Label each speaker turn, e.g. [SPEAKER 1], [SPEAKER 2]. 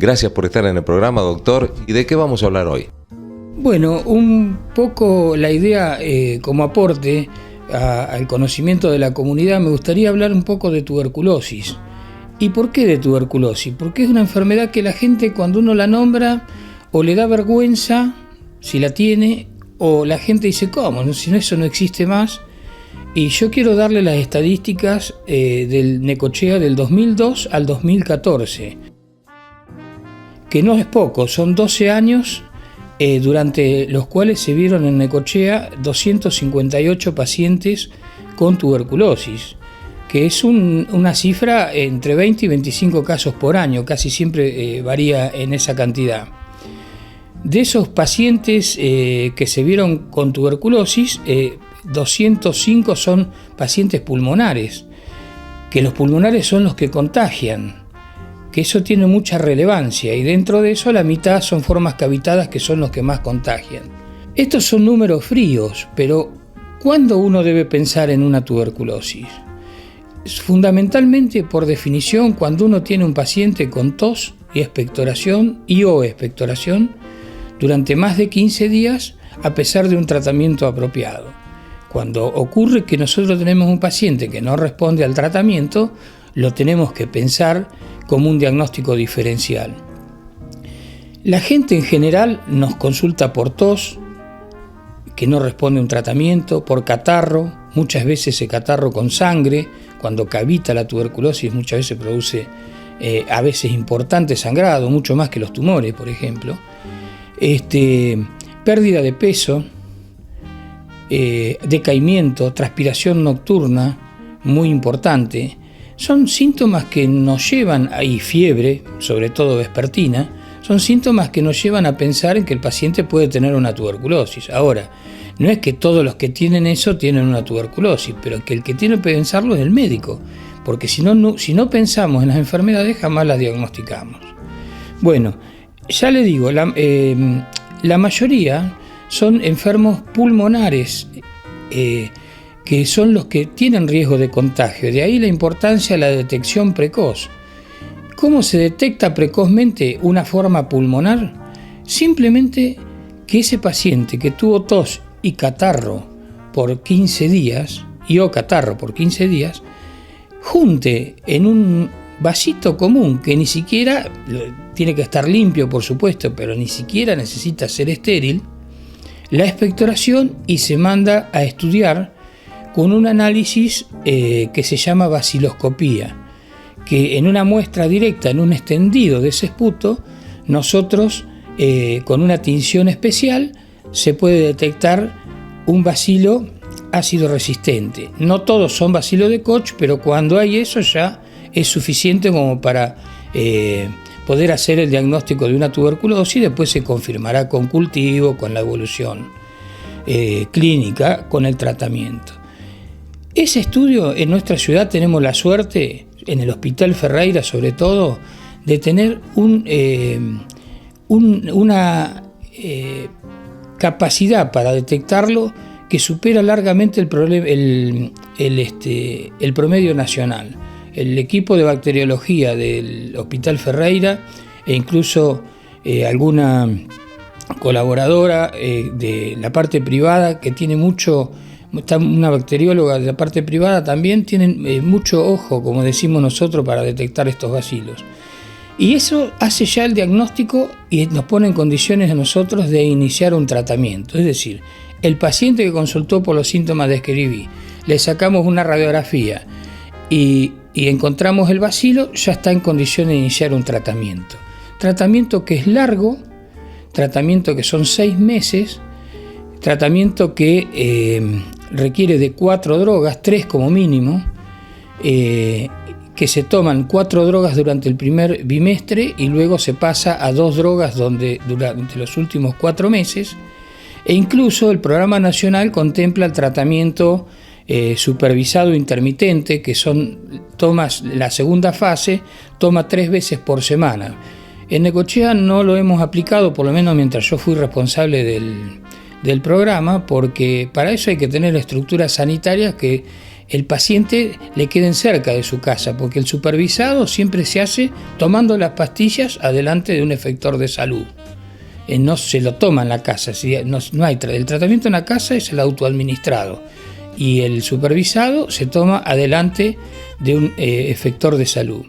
[SPEAKER 1] Gracias por estar en el programa, doctor. ¿Y de qué vamos a hablar hoy?
[SPEAKER 2] Bueno, un poco la idea como aporte al conocimiento de la comunidad, me gustaría hablar un poco de tuberculosis. ¿Y por qué de tuberculosis? Porque es una enfermedad que la gente, cuando uno la nombra, o le da vergüenza si la tiene, o la gente dice, ¿cómo? Si eso no existe más. Y yo quiero darle las estadísticas del Necochea del 2002 al 2014, que no es poco, son 12 años durante los cuales se vieron en Necochea 258 pacientes con tuberculosis, que es una cifra entre 20 y 25 casos por año, casi siempre varía en esa cantidad. De esos pacientes que se vieron con tuberculosis, 205 son pacientes pulmonares, que los pulmonares son los que contagian, que eso tiene mucha relevancia, y dentro de eso la mitad son formas cavitadas, que son los que más contagian. Estos son números fríos, pero ¿cuándo uno debe pensar en una tuberculosis? Fundamentalmente, por definición, cuando uno tiene un paciente con tos y expectoración o expectoración durante más de 15 días a pesar de un tratamiento apropiado. Cuando ocurre que nosotros tenemos un paciente que no responde al tratamiento, lo tenemos que pensar como un diagnóstico diferencial. La gente en general nos consulta por tos, que no responde a un tratamiento, por catarro, muchas veces ese catarro con sangre, cuando cavita la tuberculosis muchas veces produce a veces importante sangrado, mucho más que los tumores, por ejemplo. Pérdida de peso, decaimiento, transpiración nocturna, muy importante. Son síntomas que nos llevan, y fiebre, sobre todo vespertina, son síntomas que nos llevan a pensar en que el paciente puede tener una tuberculosis. Ahora, no es que todos los que tienen eso tienen una tuberculosis, pero que el que tiene que pensarlo es el médico, porque si no pensamos en las enfermedades, jamás las diagnosticamos. Bueno, ya le digo, la mayoría son enfermos pulmonares, que son los que tienen riesgo de contagio. De ahí la importancia de la detección precoz. ¿Cómo se detecta precozmente una forma pulmonar? Simplemente que ese paciente que tuvo tos y catarro por 15 días, catarro por 15 días, junte en un vasito común, que ni siquiera tiene que estar limpio, por supuesto, pero ni siquiera necesita ser estéril, la expectoración, y se manda a estudiar con un análisis que se llama baciloscopía, que en una muestra directa, en un extendido de ese esputo, nosotros con una tinción especial se puede detectar un bacilo ácido resistente. No todos son bacilo de Koch, pero cuando hay eso ya es suficiente como para poder hacer el diagnóstico de una tuberculosis, y después se confirmará con cultivo, con la evolución clínica, con el tratamiento. Ese estudio en nuestra ciudad tenemos la suerte, en el Hospital Ferreira sobre todo, de tener una capacidad para detectarlo que supera largamente el promedio nacional. El equipo de bacteriología del Hospital Ferreira, e incluso alguna colaboradora de la parte privada que tiene una bacterióloga de la parte privada, también tienen mucho ojo, como decimos nosotros, para detectar estos bacilos. Y eso hace ya el diagnóstico y nos pone en condiciones a nosotros de iniciar un tratamiento. Es decir, el paciente que consultó por los síntomas que describí, le sacamos una radiografía y encontramos el bacilo, ya está en condiciones de iniciar un tratamiento. Tratamiento que es largo, tratamiento que son 6 meses, tratamiento que requiere de 4 drogas, 3 como mínimo, que se toman 4 drogas durante el primer bimestre y luego se pasa a 2 drogas durante los últimos 4 meses, e incluso el Programa Nacional contempla el tratamiento supervisado intermitente, que tomas la segunda fase, toma 3 veces por semana. En Necochea no lo hemos aplicado, por lo menos mientras yo fui responsable del programa, porque para eso hay que tener estructuras sanitarias que el paciente le queden cerca de su casa, porque el supervisado siempre se hace tomando las pastillas adelante de un efector de salud. No se lo toma en la casa, no hay, el tratamiento en la casa es el autoadministrado y el supervisado se toma adelante de un efector de salud.